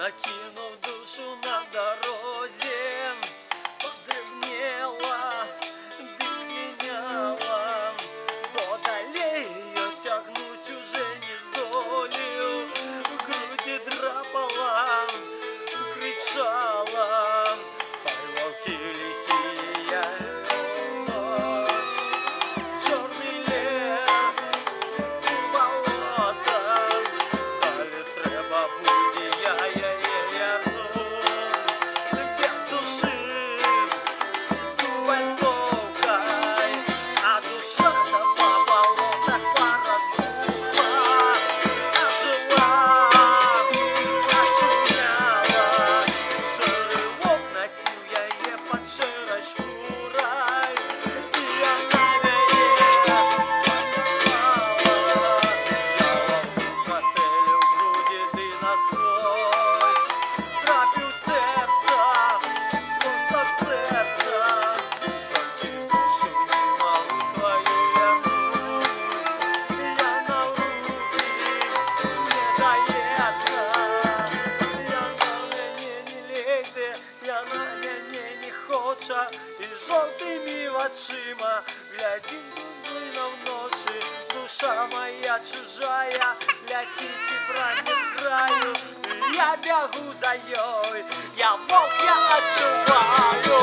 закинув душу на дорозі, подревнела, дыменяла, водолею тягнуть уже не здолею, в груди драпала, кричала, парловки лихие, ночь, черный лес, болото, далі треба буде я без души, дубальтовкой, а душа-то по болотах поразбула, ожила, очумяла, шерылок носил я ей под шерой шкурой, и она меня познавала. Я ловлю костелю в груди ты насквозь, трапил сердца, просто сердца, тільки душу не могу свою вернуть. Я на руки не дається, я на мене не лезе, я на мене не хоче, і жовтими очима глядить дубина в ночи. Душа моя чужая, летит и пронес краю, я бегу за ёй, я волк, я отчуваю.